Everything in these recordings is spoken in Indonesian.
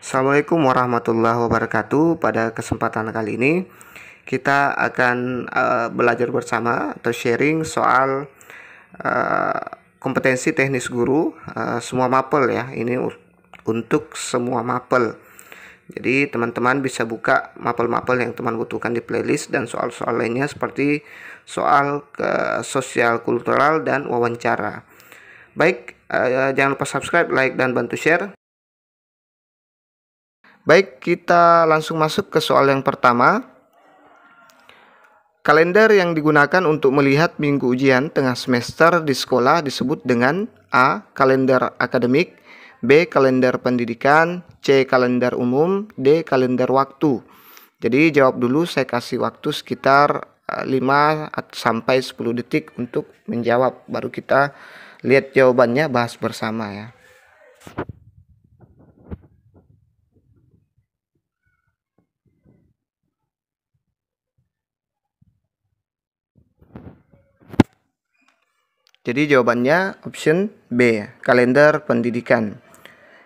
Assalamualaikum warahmatullahi wabarakatuh. Pada kesempatan kali ini kita akan belajar bersama atau sharing soal kompetensi teknis guru semua mapel ya. Ini untuk semua mapel. Jadi teman-teman bisa buka mapel-mapel yang teman butuhkan di playlist dan soal-soal lainnya seperti soal sosial kultural dan wawancara. Baik, jangan lupa subscribe, like, dan bantu share. Baik, kita langsung masuk ke soal yang pertama. Kalender yang digunakan untuk melihat minggu ujian tengah semester di sekolah disebut dengan A. Kalender akademik, B. Kalender pendidikan, C. Kalender umum, D. Kalender waktu. Jadi jawab dulu, saya kasih waktu sekitar 5 sampai 10 detik untuk menjawab. Baru kita lihat jawabannya, bahas bersama ya. Jadi jawabannya option B, kalender pendidikan.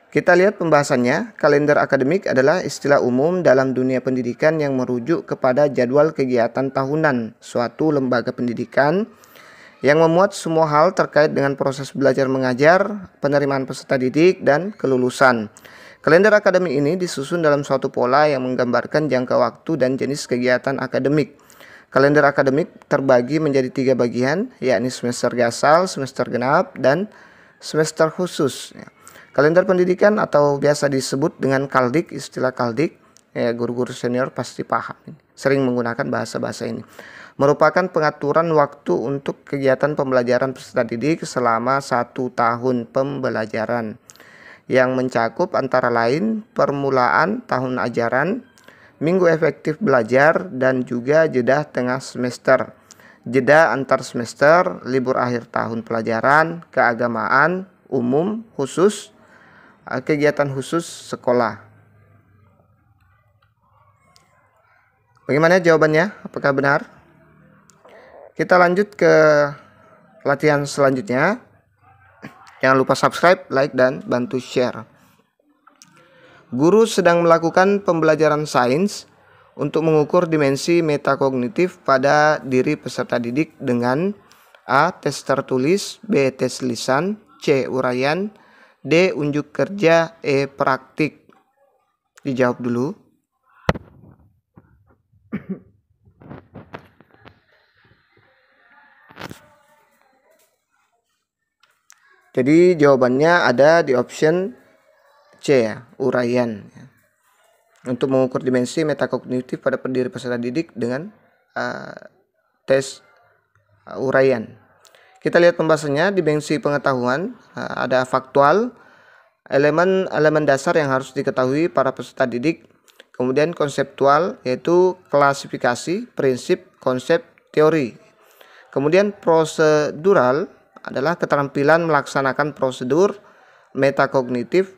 Kita lihat pembahasannya. Kalender akademik adalah istilah umum dalam dunia pendidikan yang merujuk kepada jadwal kegiatan tahunan suatu lembaga pendidikan yang memuat semua hal terkait dengan proses belajar mengajar, penerimaan peserta didik, dan kelulusan. Kalender akademik ini disusun dalam suatu pola yang menggambarkan jangka waktu dan jenis kegiatan akademik. Kalender akademik terbagi menjadi 3 bagian, yakni semester gasal, semester genap, dan semester khusus. Kalender pendidikan atau biasa disebut dengan kaldik, istilah kaldik, ya guru-guru senior pasti paham, sering menggunakan bahasa-bahasa ini. Merupakan pengaturan waktu untuk kegiatan pembelajaran peserta didik selama 1 tahun pembelajaran, yang mencakup antara lain permulaan tahun ajaran, minggu efektif belajar, dan juga jeda tengah semester, jeda antar semester, libur akhir tahun pelajaran, keagamaan, umum, khusus, kegiatan khusus sekolah. Bagaimana jawabannya? Apakah benar? Kita lanjut ke latihan selanjutnya. Jangan lupa subscribe, like, dan bantu share. Guru sedang melakukan pembelajaran sains untuk mengukur dimensi metakognitif pada diri peserta didik dengan A. Tes tertulis, B. Tes lisan, C. Uraian, D. Unjuk kerja, E. Praktik. Dijawab dulu. Jadi jawabannya ada di option C ya, uraian. Untuk mengukur dimensi metakognitif pada diri peserta didik dengan tes uraian. Kita lihat pembahasannya. Dimensi pengetahuan, ada faktual, elemen dasar yang harus diketahui para peserta didik. Kemudian konseptual, yaitu klasifikasi, prinsip, konsep, teori. Kemudian prosedural adalah keterampilan melaksanakan prosedur. Metakognitif,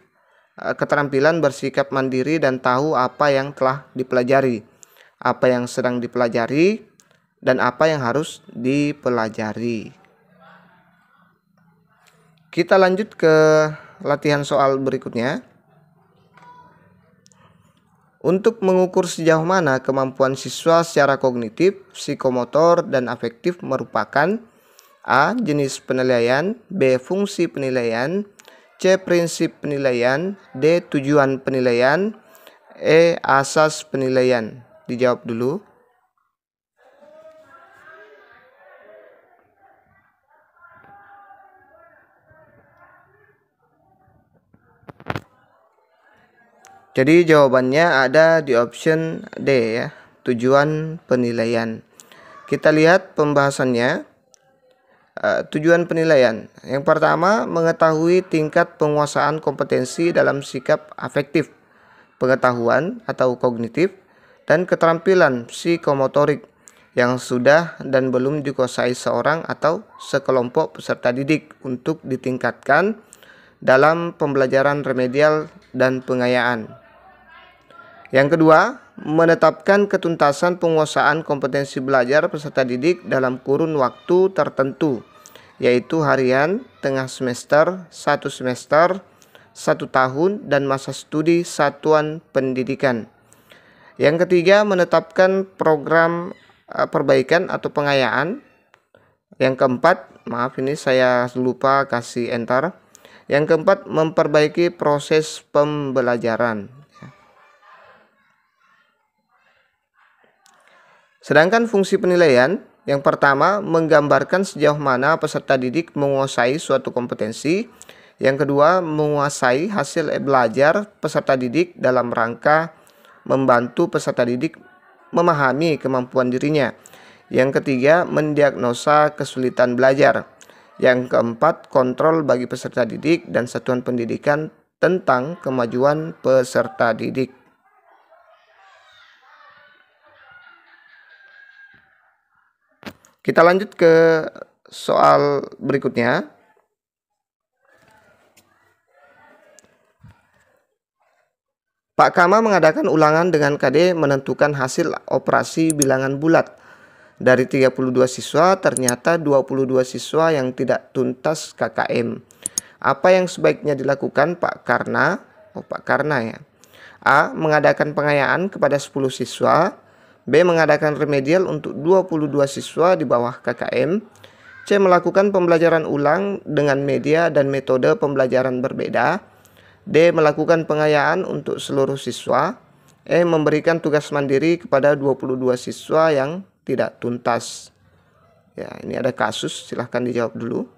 keterampilan bersikap mandiri dan tahu apa yang telah dipelajari, apa yang sedang dipelajari, dan apa yang harus dipelajari. Kita lanjut ke latihan soal berikutnya. Untuk mengukur sejauh mana kemampuan siswa secara kognitif, psikomotor, dan afektif merupakan A. Jenis penilaian, B. Fungsi penilaian, C. Prinsip penilaian, D. Tujuan penilaian, E. Asas penilaian. Dijawab dulu. Jadi jawabannya ada di option D ya, tujuan penilaian. Kita lihat pembahasannya. Tujuan penilaian. Yang pertama, mengetahui tingkat penguasaan kompetensi dalam sikap afektif, pengetahuan atau kognitif, dan keterampilan psikomotorik yang sudah dan belum dikuasai seorang atau sekelompok peserta didik untuk ditingkatkan dalam pembelajaran remedial dan pengayaan. Yang kedua, menetapkan ketuntasan penguasaan kompetensi belajar peserta didik dalam kurun waktu tertentu, yaitu harian, tengah semester, 1 semester, 1 tahun dan masa studi satuan pendidikan. Yang ketiga, menetapkan program perbaikan atau pengayaan. Yang keempat, maaf ini saya lupa kasih enter. Yang keempat, memperbaiki proses pembelajaran. Sedangkan fungsi penilaian, yang pertama, menggambarkan sejauh mana peserta didik menguasai suatu kompetensi. Yang kedua, menguasai hasil belajar peserta didik dalam rangka membantu peserta didik memahami kemampuan dirinya. Yang ketiga, mendiagnosa kesulitan belajar. Yang keempat, kontrol bagi peserta didik dan satuan pendidikan tentang kemajuan peserta didik. Kita lanjut ke soal berikutnya. Pak Kama mengadakan ulangan dengan KD menentukan hasil operasi bilangan bulat. Dari 32 siswa, ternyata 22 siswa yang tidak tuntas KKM. Apa yang sebaiknya dilakukan Pak Karna? Pak Karna ya. A. Mengadakan pengayaan kepada 10 siswa. B. Mengadakan remedial untuk 22 siswa di bawah KKM. C. Melakukan pembelajaran ulang dengan media dan metode pembelajaran berbeda. D. Melakukan pengayaan untuk seluruh siswa. E. Memberikan tugas mandiri kepada 22 siswa yang tidak tuntas. Ya, ini ada kasus, silahkan dijawab dulu.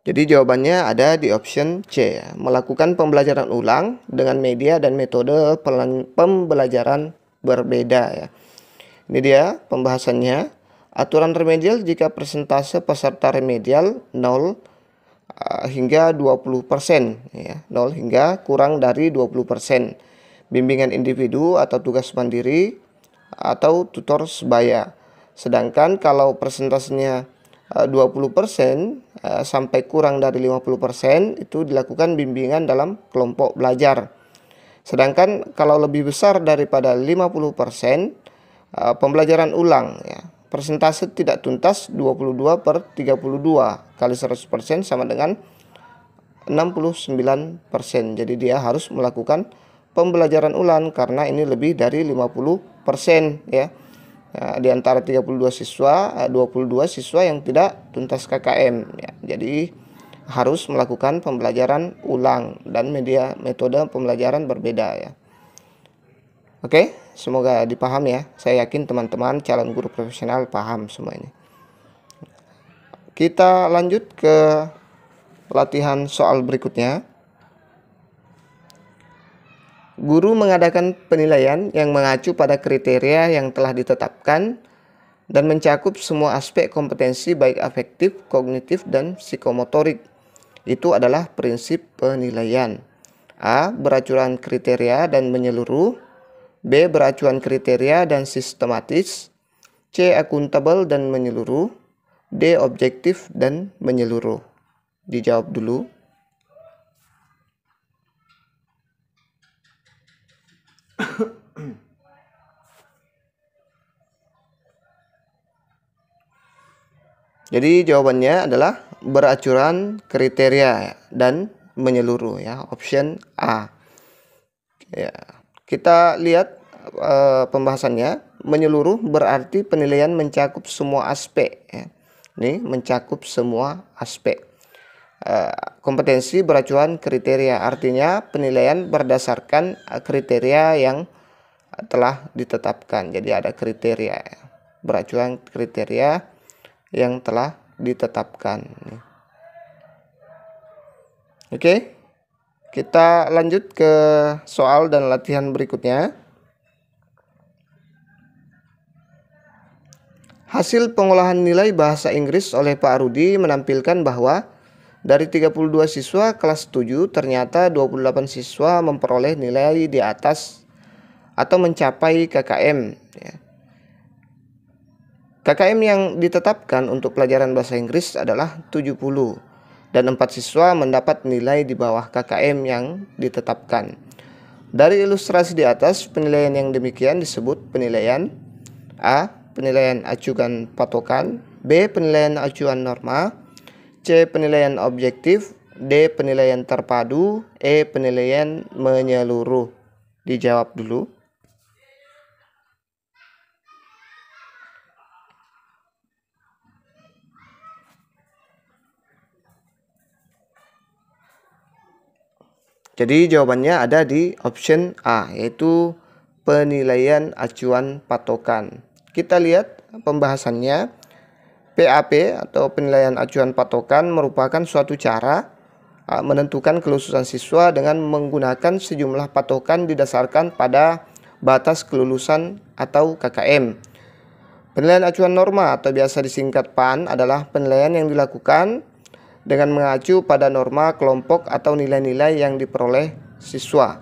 Jadi jawabannya ada di option C, ya. Melakukan pembelajaran ulang dengan media dan metode pembelajaran berbeda ya. Ini dia pembahasannya. Aturan remedial jika persentase peserta remedial 0 hingga 20% ya. 0 hingga kurang dari 20%. Bimbingan individu atau tugas mandiri atau tutor sebaya. Sedangkan kalau persentasenya 20% sampai kurang dari 50% itu dilakukan bimbingan dalam kelompok belajar. Sedangkan kalau lebih besar daripada 50%, pembelajaran ulang ya. Persentase tidak tuntas 22/32 kali 100% sama dengan 69%. Jadi dia harus melakukan pembelajaran ulang karena ini lebih dari 50% ya. Nah, di antara 32 siswa, 22 siswa yang tidak tuntas KKM ya. Jadi harus melakukan pembelajaran ulang dan metode pembelajaran berbeda ya. Oke, semoga dipahami ya. Saya yakin teman-teman calon guru profesional paham semua ini. Kita lanjut ke latihan soal berikutnya. Guru mengadakan penilaian yang mengacu pada kriteria yang telah ditetapkan dan mencakup semua aspek kompetensi baik afektif, kognitif, dan psikomotorik. Itu adalah prinsip penilaian. A. Beracuan kriteria dan menyeluruh. B. Beracuan kriteria dan sistematis. C. Akuntabel dan menyeluruh. D. Objektif dan menyeluruh. Dijawab dulu. Jadi jawabannya adalah beracuan kriteria dan menyeluruh ya, option A. Ya, kita lihat pembahasannya. Menyeluruh berarti penilaian mencakup semua aspek ya. Ini mencakup semua aspek. Kompetensi beracuan kriteria artinya penilaian berdasarkan kriteria yang telah ditetapkan. Jadi ada kriteria beracuan kriteria yang telah ditetapkan. Oke, kita lanjut ke soal dan latihan berikutnya. Hasil pengolahan nilai bahasa Inggris oleh Pak Rudi menampilkan bahwa dari 32 siswa kelas 7 ternyata 28 siswa memperoleh nilai di atas atau mencapai KKM ya. KKM yang ditetapkan untuk pelajaran bahasa Inggris adalah 70 dan 4 siswa mendapat nilai di bawah KKM yang ditetapkan. Dari ilustrasi di atas, penilaian yang demikian disebut penilaian A. Penilaian acuan patokan, B. Penilaian acuan norma, C. Penilaian objektif, D. Penilaian terpadu, E. Penilaian menyeluruh. Dijawab dulu. Jadi jawabannya ada di option A, yaitu penilaian acuan patokan. Kita lihat pembahasannya. PAP atau penilaian acuan patokan merupakan suatu cara menentukan kelulusan siswa dengan menggunakan sejumlah patokan didasarkan pada batas kelulusan atau KKM. Penilaian acuan norma atau biasa disingkat PAN adalah penilaian yang dilakukan dengan mengacu pada norma kelompok atau nilai-nilai yang diperoleh siswa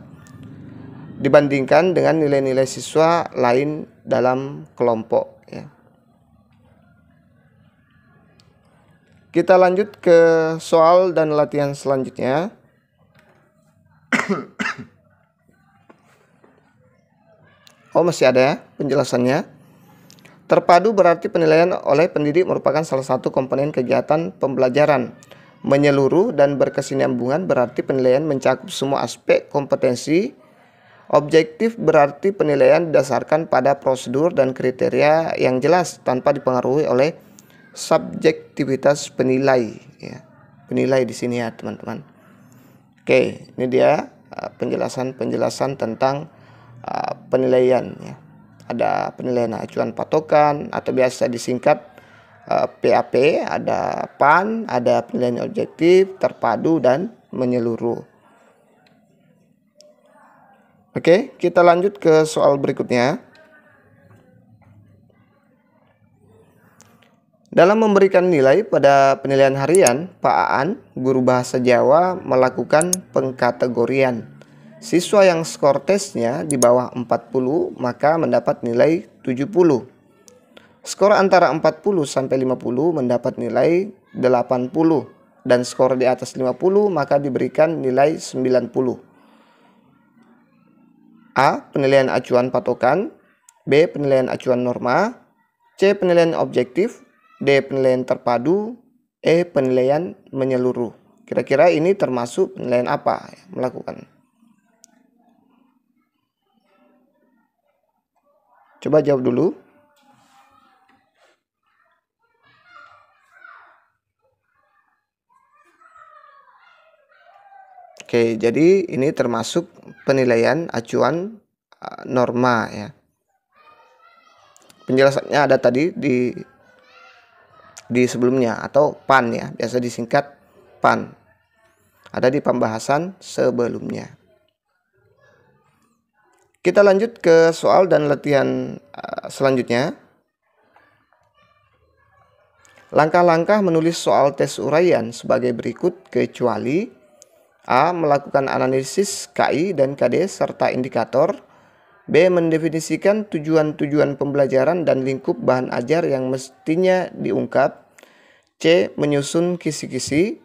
dibandingkan dengan nilai-nilai siswa lain dalam kelompok. Kita lanjut ke soal dan latihan selanjutnya. Masih ada ya penjelasannya. Terpadu berarti penilaian oleh pendidik merupakan salah satu komponen kegiatan pembelajaran. Menyeluruh dan berkesinambungan berarti penilaian mencakup semua aspek kompetensi. Objektif berarti penilaian didasarkan pada prosedur dan kriteria yang jelas tanpa dipengaruhi oleh subjektivitas penilai. Penilai di sini ya teman-teman. Oke, ini dia penjelasan tentang penilaian. Ada penilaian acuan patokan atau biasa disingkat PAP, ada PAN, ada penilaian objektif, terpadu, dan menyeluruh. Oke, kita lanjut ke soal berikutnya. Dalam memberikan nilai pada penilaian harian, Pak Aan, guru bahasa Jawa, melakukan pengkategorian. Siswa yang skor tesnya di bawah 40 maka mendapat nilai 70. Skor antara 40 sampai 50 mendapat nilai 80 dan skor di atas 50 maka diberikan nilai 90. A. Penilaian acuan patokan, B. Penilaian acuan norma, C. Penilaian objektif, D. Penilaian terpadu, E. Penilaian menyeluruh. Kira-kira ini termasuk penilaian apa melakukan? Coba jawab dulu. Oke, jadi ini termasuk penilaian acuan norma ya. Penjelasannya ada tadi di sebelumnya atau PAN ya, biasa disingkat PAN. Ada di pembahasan sebelumnya. Kita lanjut ke soal dan latihan selanjutnya. Langkah-langkah menulis soal tes uraian sebagai berikut kecuali A. Melakukan analisis KI dan KD serta indikator, B. Mendefinisikan tujuan-tujuan pembelajaran dan lingkup bahan ajar yang mestinya diungkap, C. Menyusun kisi-kisi,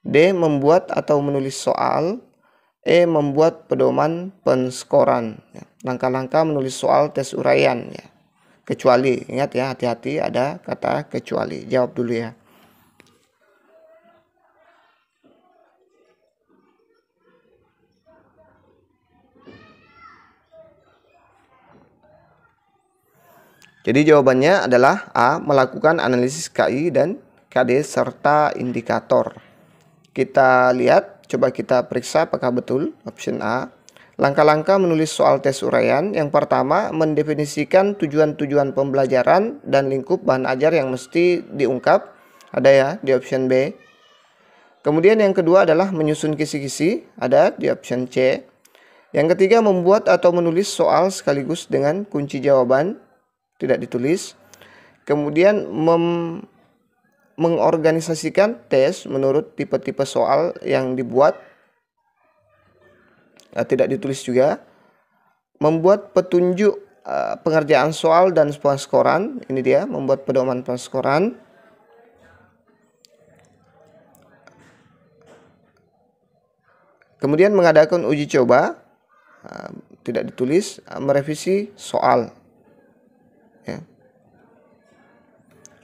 D. Membuat atau menulis soal, E. Membuat pedoman penskoran. Langkah-langkah menulis soal tes uraian ya. Kecuali, ingat ya, hati-hati ada kata kecuali. Jawab dulu ya. Jadi jawabannya adalah A. Melakukan analisis KI dan KD serta indikator. Kita lihat, coba kita periksa apakah betul. Option A. Langkah-langkah menulis soal tes uraian. Yang pertama, mendefinisikan tujuan-tujuan pembelajaran dan lingkup bahan ajar yang mesti diungkap. Ada ya di option B. Kemudian yang kedua adalah menyusun kisi-kisi. Ada di option C. Yang ketiga, membuat atau menulis soal sekaligus dengan kunci jawaban. Tidak ditulis. Kemudian mengorganisasikan tes menurut tipe-tipe soal yang dibuat. Tidak ditulis juga. Membuat petunjuk pengerjaan soal dan penskoran. Ini dia, membuat pedoman penskoran. Kemudian mengadakan uji coba. tidak ditulis, merevisi soal. Ya.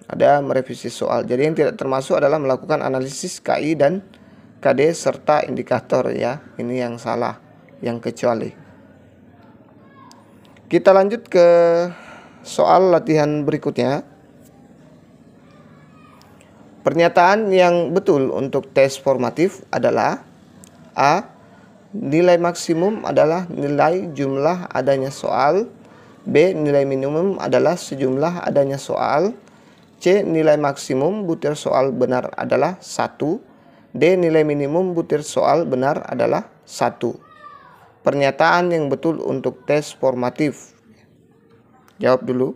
Ada merevisi soal. Jadi yang tidak termasuk adalah melakukan analisis KI dan KD serta indikator ya. Ini yang salah, yang kecuali. Kita lanjut ke soal latihan berikutnya. Pernyataan yang betul untuk tes formatif adalah A. Nilai maksimum adalah nilai jumlah adanya soal. B. Nilai minimum adalah sejumlah adanya soal. C. Nilai maksimum butir soal benar adalah 1. D. Nilai minimum butir soal benar adalah 1. Pernyataan yang betul untuk tes formatif. Jawab dulu.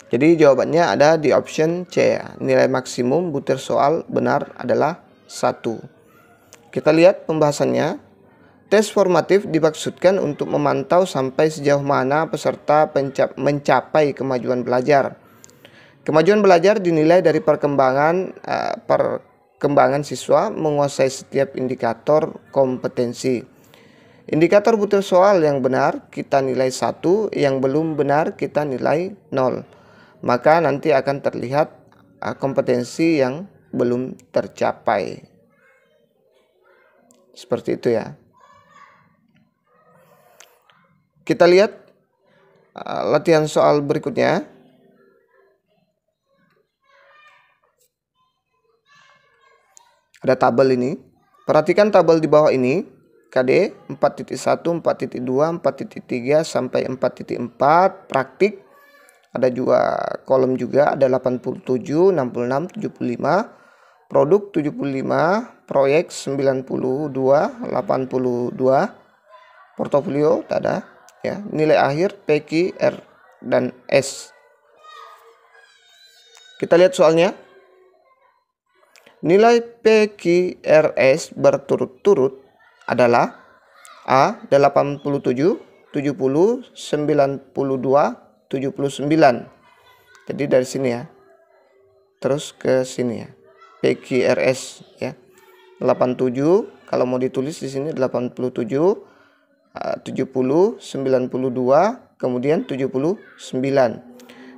Jadi jawabannya ada di option C. Nilai maksimum butir soal benar adalah 1. Kita lihat pembahasannya. Tes formatif dimaksudkan untuk memantau sampai sejauh mana peserta mencapai kemajuan belajar. Kemajuan belajar dinilai dari perkembangan siswa menguasai setiap indikator kompetensi. Indikator butir soal yang benar kita nilai 1, yang belum benar kita nilai 0. Maka nanti akan terlihat kompetensi yang belum tercapai. Seperti itu ya. Kita lihat latihan soal berikutnya. Ada tabel ini. Perhatikan tabel di bawah ini. KD 4.1, 4.2, 4.3 sampai 4.4 praktik. Ada juga kolom juga, ada 87, 66, 75, produk 75, proyek 92, 82, portofolio ada ya. Nilai akhir P, Q, R dan S. Kita lihat soalnya. Nilai P, Q, R, S berturut-turut adalah A 87, 70, 92, 79. Jadi dari sini ya. Terus ke sini ya. PQRS ya. 87 kalau mau ditulis di sini 87, 70, 92, kemudian 79.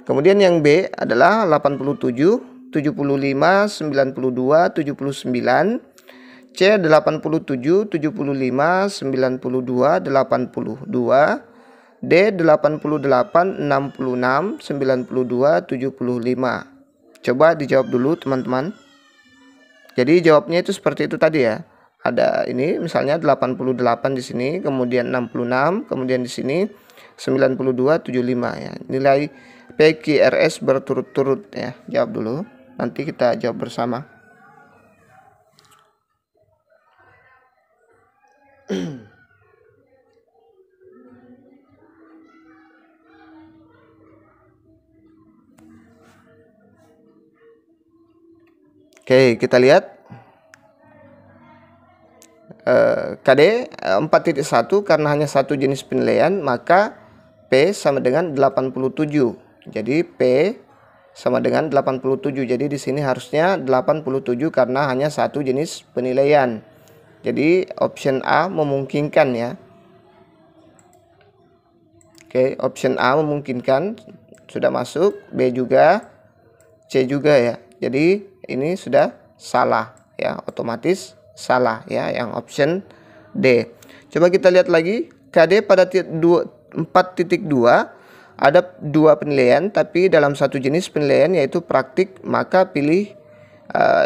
Kemudian yang B adalah 87, 75, 92, 79. C 87, 75, 92, 82. D 88, 66, 92, 75. Coba dijawab dulu teman-teman. Jadi jawabnya itu seperti itu tadi ya. Ada ini misalnya 88 di sini, kemudian 66, kemudian di sini 92, 75 ya. Nilai PQRS berturut-turut ya. Jawab dulu. Nanti kita jawab bersama. Oke, kita lihat KD 4.1 karena hanya satu jenis penilaian, maka P sama dengan 87. Jadi P sama dengan 87. Jadi di sini harusnya 87 karena hanya satu jenis penilaian. Jadi option A memungkinkan ya. Oke, option A memungkinkan, sudah masuk. B juga, C juga ya. Jadi ini sudah salah ya, otomatis salah ya, yang option D. Coba kita lihat lagi. KD pada 4.2 ada dua penilaian, tapi dalam satu jenis penilaian yaitu praktik, maka pilih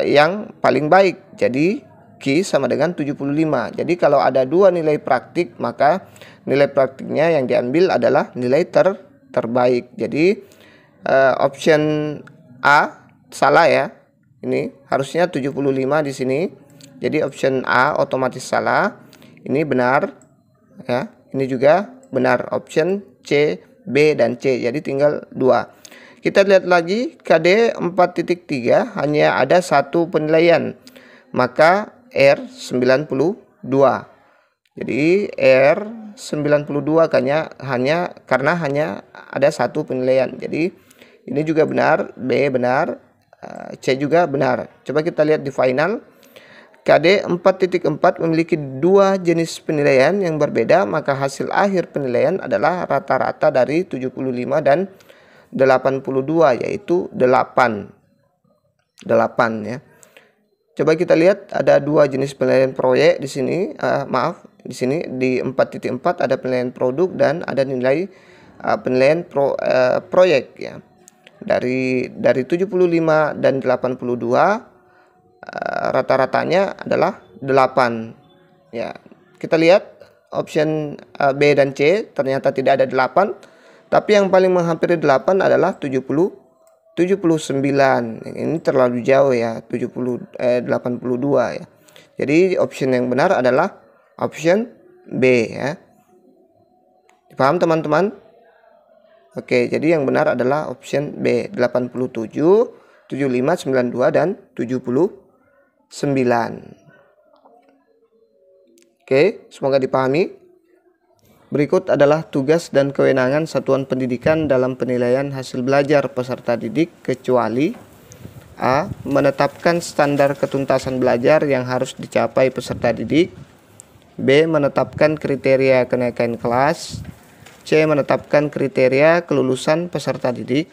yang paling baik. Jadi Q sama dengan 75. Jadi kalau ada dua nilai praktik, maka nilai praktiknya yang diambil adalah nilai terbaik. Jadi option A salah ya. Ini harusnya 75 di sini. Jadi option A otomatis salah. Ini benar ya. Ini juga benar. Option C, B dan C. Jadi tinggal 2. Kita lihat lagi KD 4.3 hanya ada satu penilaian. Maka R 92. Jadi R92 hanya karena hanya ada satu penilaian. Jadi ini juga benar, B benar, C juga benar. Coba kita lihat di final. KD 4.4 memiliki dua jenis penilaian yang berbeda, maka hasil akhir penilaian adalah rata-rata dari 75 dan 82, yaitu 8 ya. Coba kita lihat ada dua jenis penilaian proyek di sini. Di sini di 4.4 ada penilaian produk dan ada nilai penilaian proyek ya. Dari 75 dan 82 rata-ratanya adalah 8 ya. Kita lihat option B dan C ternyata tidak ada 8, tapi yang paling menghampiri 8 adalah 79. Ini terlalu jauh ya, 82 ya. Jadi option yang benar adalah option B ya. Paham teman-teman? Oke, jadi yang benar adalah option B, 87, 75, 92 dan 79. Oke, semoga dipahami. Berikut adalah tugas dan kewenangan satuan pendidikan dalam penilaian hasil belajar peserta didik, kecuali A. Menetapkan standar ketuntasan belajar yang harus dicapai peserta didik. B. Menetapkan kriteria kenaikan kelas. C. Menetapkan kriteria kelulusan peserta didik.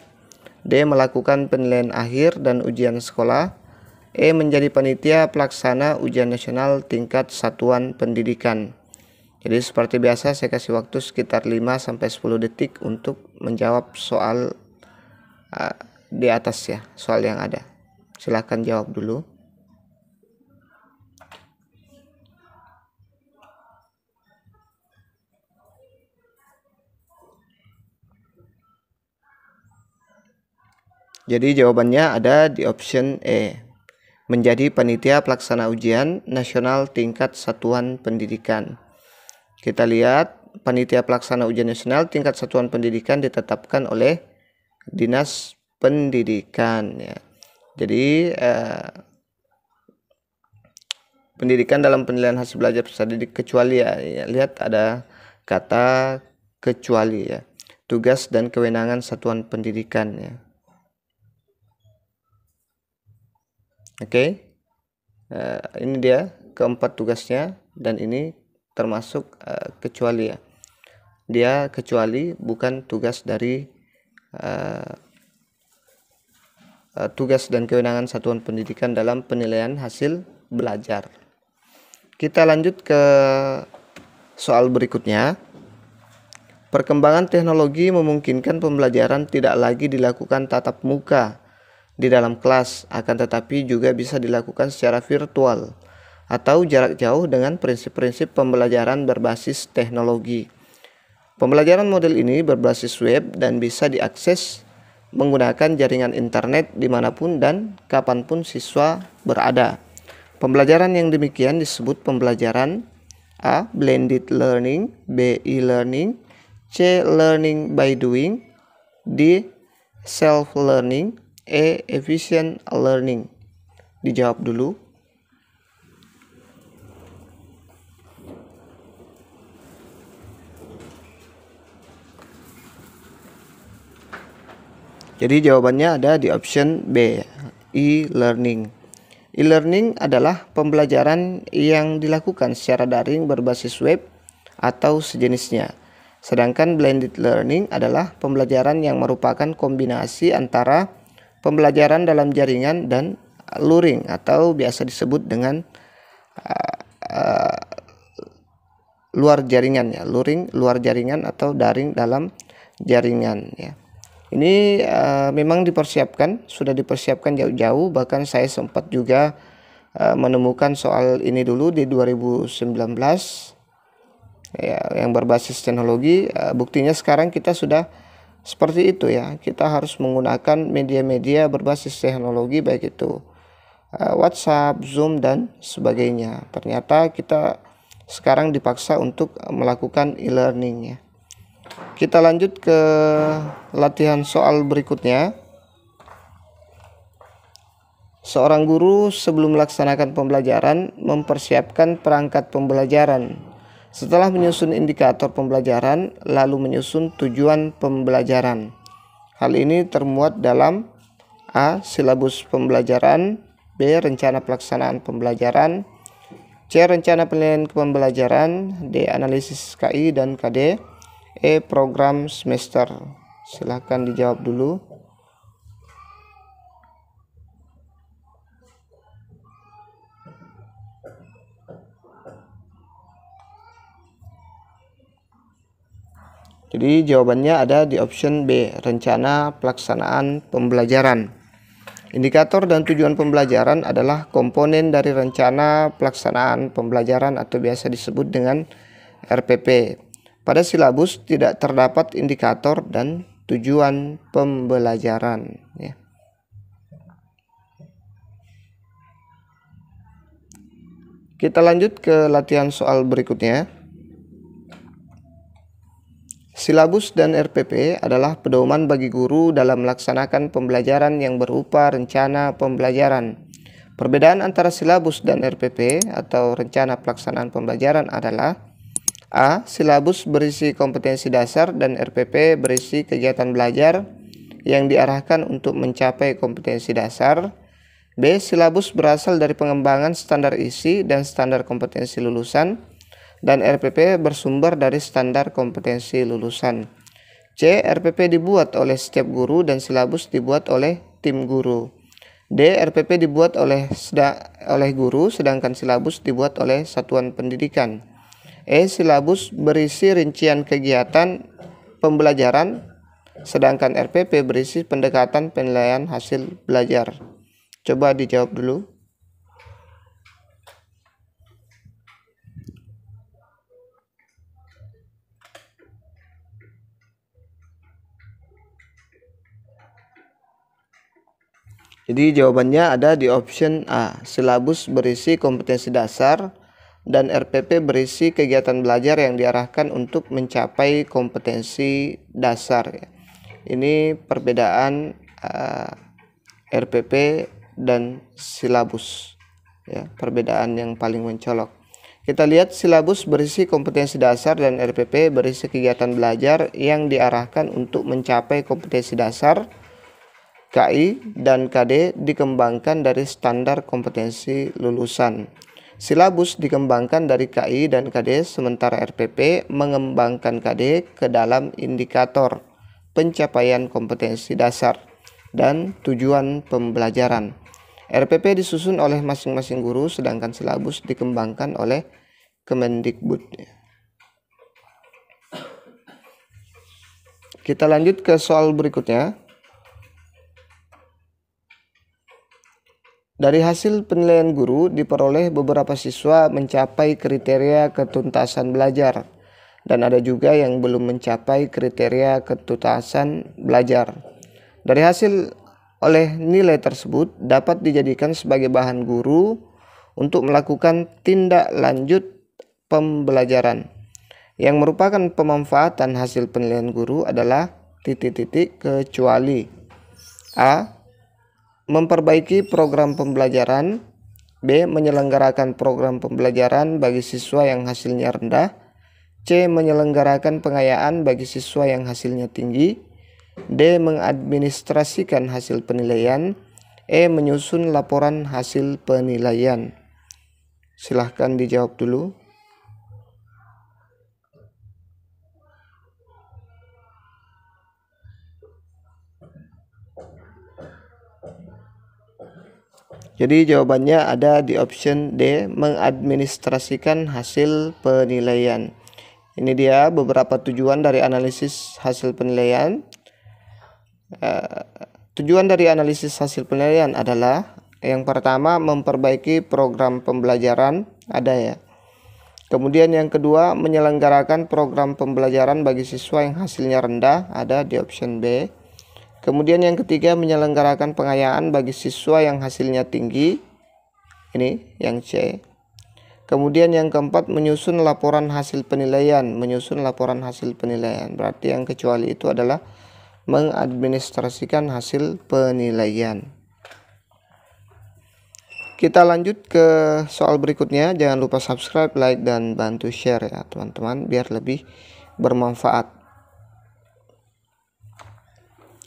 D. Melakukan penilaian akhir dan ujian sekolah. E. Menjadi panitia pelaksana ujian nasional tingkat satuan pendidikan. Jadi seperti biasa saya kasih waktu sekitar 5-10 detik untuk menjawab soal di atas ya, soal yang ada. Silahkan jawab dulu. Jadi jawabannya ada di option E. Menjadi panitia pelaksana ujian nasional tingkat satuan pendidikan. Kita lihat panitia pelaksana ujian nasional tingkat satuan pendidikan ditetapkan oleh Dinas Pendidikan ya. Jadi pendidikan dalam penilaian hasil belajar peserta didik kecuali ya, lihat ada kata kecuali ya. Tugas dan kewenangan satuan pendidikan ya. Oke. Ini dia keempat tugasnya dan ini termasuk kecuali ya. Dia kecuali, bukan tugas dari tugas dan kewenangan satuan pendidikan dalam penilaian hasil belajar. Kita lanjut ke soal berikutnya. Perkembangan teknologi memungkinkan pembelajaran tidak lagi dilakukan tatap muka di dalam kelas, akan tetapi juga bisa dilakukan secara virtual atau jarak jauh dengan prinsip-prinsip pembelajaran berbasis teknologi. Pembelajaran model ini berbasis web dan bisa diakses menggunakan jaringan internet dimanapun dan kapanpun siswa berada. Pembelajaran yang demikian disebut pembelajaran A. Blended learning, B. E-learning, C. Learning by doing, D. Self-learning, E. Efficient learning. Dijawab dulu. Jadi jawabannya ada di option B, e-learning. E-learning adalah pembelajaran yang dilakukan secara daring berbasis web atau sejenisnya. Sedangkan blended learning adalah pembelajaran yang merupakan kombinasi antara pembelajaran dalam jaringan dan luring atau biasa disebut dengan luar jaringan ya, luring luar jaringan atau daring dalam jaringan ya. Ini memang sudah dipersiapkan jauh-jauh, bahkan saya sempat juga menemukan soal ini dulu di 2019 ya, yang berbasis teknologi. Buktinya sekarang kita sudah seperti itu ya, kita harus menggunakan media-media berbasis teknologi, baik itu WhatsApp, Zoom dan sebagainya. Ternyata kita sekarang dipaksa untuk melakukan e-learning ya. Kita lanjut ke latihan soal berikutnya. Seorang guru sebelum melaksanakan pembelajaran mempersiapkan perangkat pembelajaran Setelah menyusun indikator pembelajaran, lalu menyusun tujuan pembelajaran. Hal ini termuat dalam A. Silabus pembelajaran, B. Rencana pelaksanaan pembelajaran, C. Rencana penilaian pembelajaran, D. Analisis KI dan KD, E. Program semester. Silahkan dijawab dulu. Jadi jawabannya ada di option B, rencana pelaksanaan pembelajaran. Indikator dan tujuan pembelajaran adalah komponen dari rencana pelaksanaan pembelajaran atau biasa disebut dengan RPP. Pada silabus tidak terdapat indikator dan tujuan pembelajaran. Ya. Kita lanjut ke latihan soal berikutnya. Silabus dan RPP adalah pedoman bagi guru dalam melaksanakan pembelajaran yang berupa rencana pembelajaran. Perbedaan antara silabus dan RPP atau rencana pelaksanaan pembelajaran adalah A. Silabus berisi kompetensi dasar dan RPP berisi kegiatan belajar yang diarahkan untuk mencapai kompetensi dasar. B. Silabus berasal dari pengembangan standar isi dan standar kompetensi lulusan, dan RPP bersumber dari standar kompetensi lulusan. C. RPP dibuat oleh setiap guru dan silabus dibuat oleh tim guru. D. RPP dibuat oleh guru sedangkan silabus dibuat oleh satuan pendidikan. E. Silabus berisi rincian kegiatan pembelajaran sedangkan RPP berisi pendekatan penilaian hasil belajar. Coba dijawab dulu. Jadi jawabannya ada di option A. Silabus berisi kompetensi dasar dan RPP berisi kegiatan belajar yang diarahkan untuk mencapai kompetensi dasar. Ini perbedaan RPP dan silabus. Ya, perbedaan yang paling mencolok. Kita lihat silabus berisi kompetensi dasar dan RPP berisi kegiatan belajar yang diarahkan untuk mencapai kompetensi dasar. KI dan KD dikembangkan dari standar kompetensi lulusan. Silabus dikembangkan dari KI dan KD, sementara RPP mengembangkan KD ke dalam indikator pencapaian kompetensi dasar dan tujuan pembelajaran. RPP disusun oleh masing-masing guru, sedangkan silabus dikembangkan oleh Kemendikbud. Kita lanjut ke soal berikutnya. Dari hasil penilaian guru diperoleh beberapa siswa mencapai kriteria ketuntasan belajar dan ada juga yang belum mencapai kriteria ketuntasan belajar. Dari hasil oleh nilai tersebut dapat dijadikan sebagai bahan guru untuk melakukan tindak lanjut pembelajaran. Yang merupakan pemanfaatan hasil penilaian guru adalah kecuali A. Memperbaiki program pembelajaran. B. Menyelenggarakan program pembelajaran bagi siswa yang hasilnya rendah. C. Menyelenggarakan pengayaan bagi siswa yang hasilnya tinggi. D. Mengadministrasikan hasil penilaian. E. Menyusun laporan hasil penilaian. Silahkan dijawab dulu. Jadi jawabannya ada di option D, mengadministrasikan hasil penilaian. Ini dia beberapa tujuan dari analisis hasil penilaian. Tujuan dari analisis hasil penilaian adalah yang pertama memperbaiki program pembelajaran, ada ya. Kemudian yang kedua menyelenggarakan program pembelajaran bagi siswa yang hasilnya rendah, ada di option B. Kemudian yang ketiga menyelenggarakan pengayaan bagi siswa yang hasilnya tinggi, ini yang C. Kemudian yang keempat menyusun laporan hasil penilaian, berarti yang kecuali itu adalah mengadministrasikan hasil penilaian. Kita lanjut ke soal berikutnya. Jangan lupa subscribe, like, dan bantu share ya teman-teman, biar lebih bermanfaat.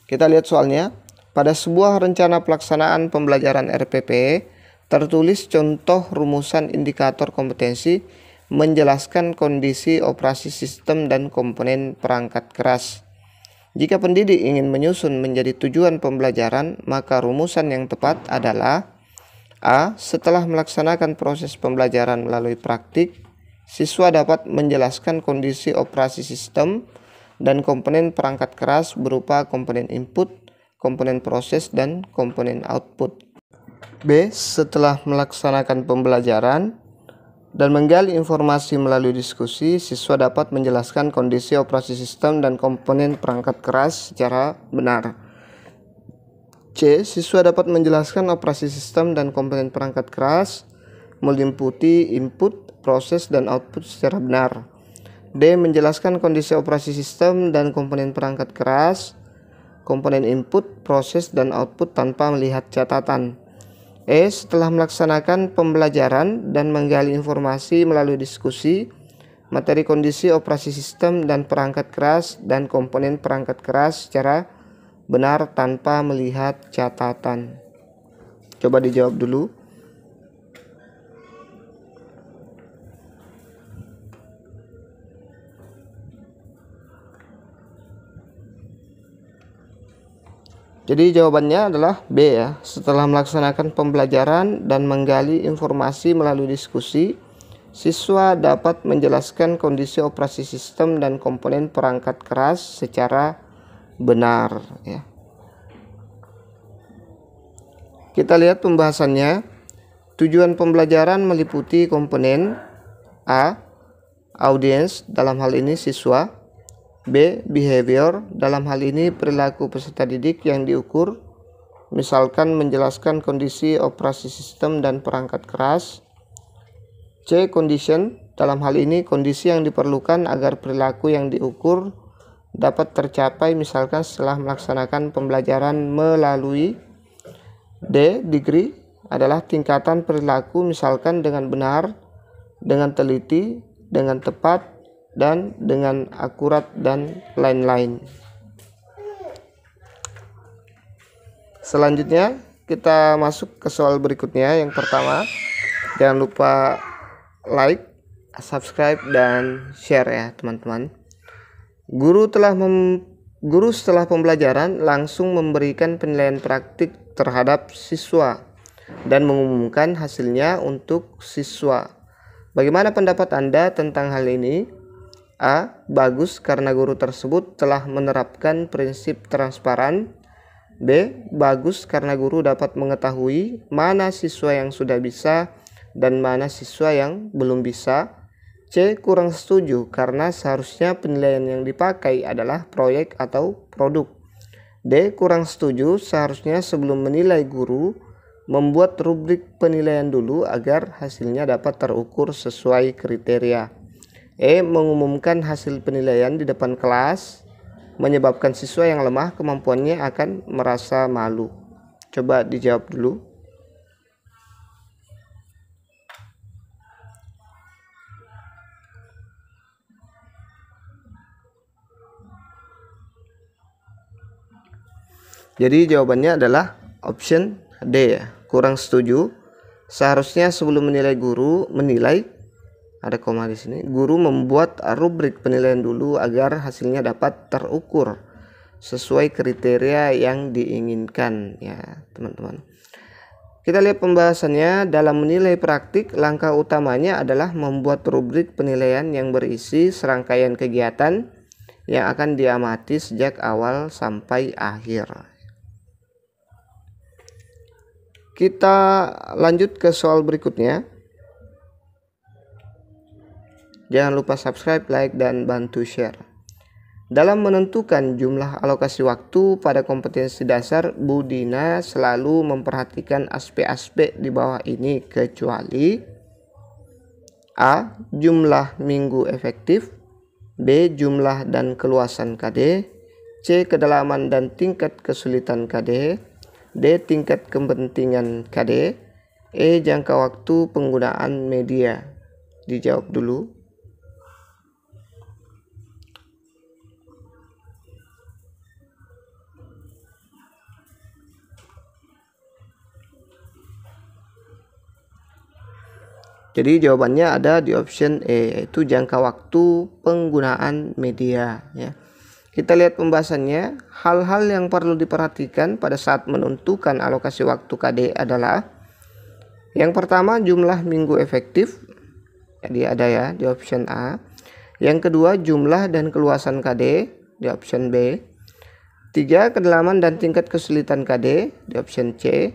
Kita lihat soalnya. Pada sebuah rencana pelaksanaan pembelajaran RPP, tertulis contoh rumusan indikator kompetensi menjelaskan kondisi operasi sistem dan komponen perangkat keras. Jika pendidik ingin menyusun menjadi tujuan pembelajaran, maka rumusan yang tepat adalah: A. Setelah melaksanakan proses pembelajaran melalui praktik, siswa dapat menjelaskan kondisi operasi sistem dan komponen perangkat keras berupa komponen input, komponen proses, dan komponen output. B. Setelah melaksanakan pembelajaran dan menggali informasi melalui diskusi, siswa dapat menjelaskan kondisi operasi sistem dan komponen perangkat keras secara benar. C. Siswa dapat menjelaskan operasi sistem dan komponen perangkat keras, meliputi input, proses, dan output secara benar. D. Menjelaskan kondisi operasi sistem dan komponen perangkat keras, komponen input, proses, dan output tanpa melihat catatan. E. Setelah melaksanakan pembelajaran dan menggali informasi melalui diskusi, materi kondisi operasi sistem dan perangkat keras dan komponen perangkat keras secara benar tanpa melihat catatan. Coba dijawab dulu. Jadi jawabannya adalah B ya. Setelah melaksanakan pembelajaran dan menggali informasi melalui diskusi, siswa dapat menjelaskan kondisi operasi sistem dan komponen perangkat keras secara benar ya. Kita lihat pembahasannya. Tujuan pembelajaran meliputi komponen: A. Audience, dalam hal ini siswa. B. Behavior, dalam hal ini perilaku peserta didik yang diukur, misalkan menjelaskan kondisi operasi sistem dan perangkat keras. C. Condition, dalam hal ini kondisi yang diperlukan agar perilaku yang diukur dapat tercapai, misalkan setelah melaksanakan pembelajaran melalui. D. Degree adalah tingkatan perilaku, misalkan dengan benar, dengan teliti, dengan tepat, dan dengan akurat, dan lain-lain. Selanjutnya kita masuk ke soal berikutnya. Yang pertama, jangan lupa like, subscribe, dan share ya teman-teman. Guru setelah pembelajaran langsung memberikan penilaian praktik terhadap siswa dan mengumumkan hasilnya untuk siswa. Bagaimana pendapat Anda tentang hal ini? A. Bagus karena guru tersebut telah menerapkan prinsip transparan. B. Bagus karena guru dapat mengetahui mana siswa yang sudah bisa dan mana siswa yang belum bisa. C. Kurang setuju karena seharusnya penilaian yang dipakai adalah proyek atau produk. D. Kurang setuju, seharusnya sebelum menilai guru membuat rubrik penilaian dulu agar hasilnya dapat terukur sesuai kriteria. E. Mengumumkan hasil penilaian di depan kelas menyebabkan siswa yang lemah kemampuannya akan merasa malu. Coba dijawab dulu. Jadi jawabannya adalah option D ya. Kurang setuju. Seharusnya sebelum menilai guru ada koma di sini. Guru membuat rubrik penilaian dulu agar hasilnya dapat terukur sesuai kriteria yang diinginkan ya, teman-teman. Kita lihat pembahasannya. Dalam menilai praktik, langkah utamanya adalah membuat rubrik penilaian yang berisi serangkaian kegiatan yang akan diamati sejak awal sampai akhir. Kita lanjut ke soal berikutnya. Jangan lupa subscribe, like, dan bantu share. Dalam menentukan jumlah alokasi waktu pada kompetensi dasar, Bu Dina selalu memperhatikan aspek-aspek di bawah ini kecuali: A. Jumlah minggu efektif. B. Jumlah dan keluasan KD. C. Kedalaman dan tingkat kesulitan KD. D. Tingkat kepentingan KD. Jangka waktu penggunaan media. Dijawab dulu. Jadi jawabannya ada di option E, yaitu jangka waktu penggunaan media ya. Kita lihat pembahasannya. Hal-hal yang perlu diperhatikan pada saat menentukan alokasi waktu KD adalah yang pertama, jumlah minggu efektif. Jadi ada ya di option A. Yang kedua, jumlah dan keluasan KD di option B. 3, kedalaman dan tingkat kesulitan KD di option C.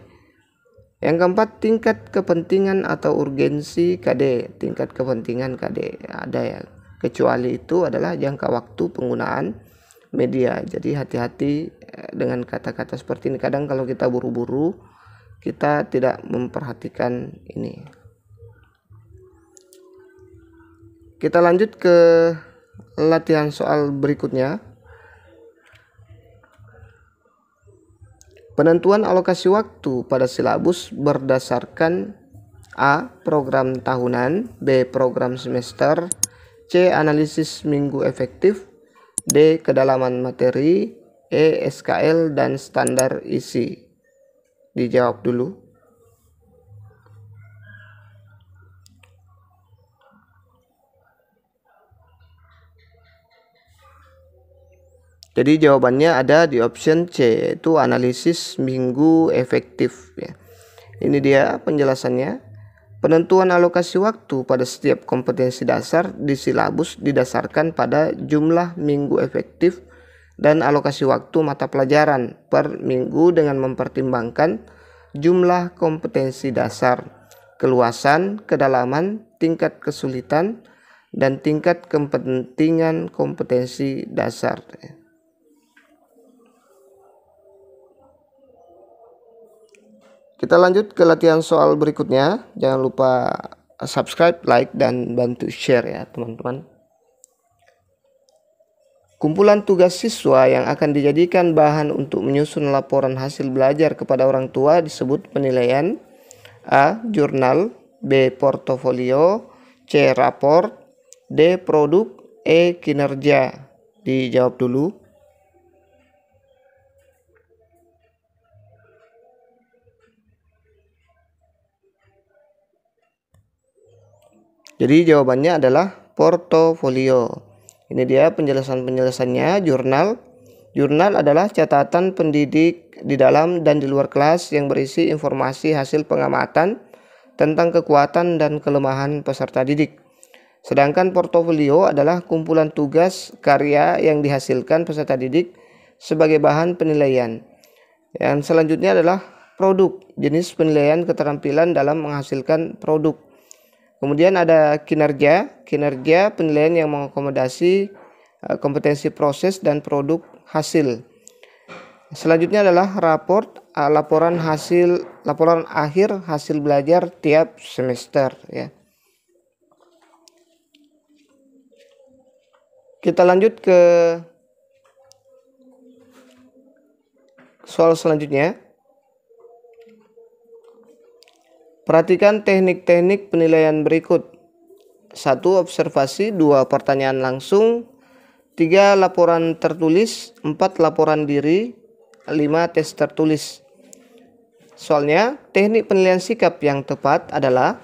Yang keempat, tingkat kepentingan atau urgensi KD. Tingkat kepentingan KD ada ya. Kecuali itu adalah jangka waktu penggunaan media. Jadi hati-hati dengan kata-kata seperti ini. Kadang kalau kita buru-buru, kita tidak memperhatikan ini. Kita lanjut ke latihan soal berikutnya. Penentuan alokasi waktu pada silabus berdasarkan A. Program tahunan, B. Program semester, C. Analisis minggu efektif, D. Kedalaman materi, E. SKL dan standar isi. Dijawab dulu. Jadi jawabannya ada di option C, yaitu analisis minggu efektif ya. Ini dia penjelasannya. Penentuan alokasi waktu pada setiap kompetensi dasar di silabus didasarkan pada jumlah minggu efektif dan alokasi waktu mata pelajaran per minggu dengan mempertimbangkan jumlah kompetensi dasar, keluasan, kedalaman, tingkat kesulitan, dan tingkat kepentingan kompetensi dasar. Kita lanjut ke latihan soal berikutnya. Jangan lupa subscribe, like, dan bantu share ya teman-teman. Kumpulan tugas siswa yang akan dijadikan bahan untuk menyusun laporan hasil belajar kepada orang tua disebut penilaian. A. Jurnal, B. Portofolio, C. Rapor, D. Produk, E. Kinerja. Dijawab dulu. Jadi jawabannya adalah portofolio. Ini dia penjelasannya. Jurnal adalah catatan pendidik di dalam dan di luar kelas yang berisi informasi hasil pengamatan tentang kekuatan dan kelemahan peserta didik. Sedangkan portofolio adalah kumpulan tugas karya yang dihasilkan peserta didik sebagai bahan penilaian. Yang selanjutnya adalah produk, jenis penilaian keterampilan dalam menghasilkan produk. Kemudian ada kinerja penilaian yang mengakomodasi kompetensi proses dan produk hasil. Selanjutnya adalah laporan akhir hasil belajar tiap semester ya. Kita lanjut ke soal selanjutnya. Perhatikan teknik-teknik penilaian berikut. 1. Observasi, 2. Pertanyaan langsung, 3. Laporan tertulis, 4. Laporan diri, 5. Tes tertulis. Soalnya, teknik penilaian sikap yang tepat adalah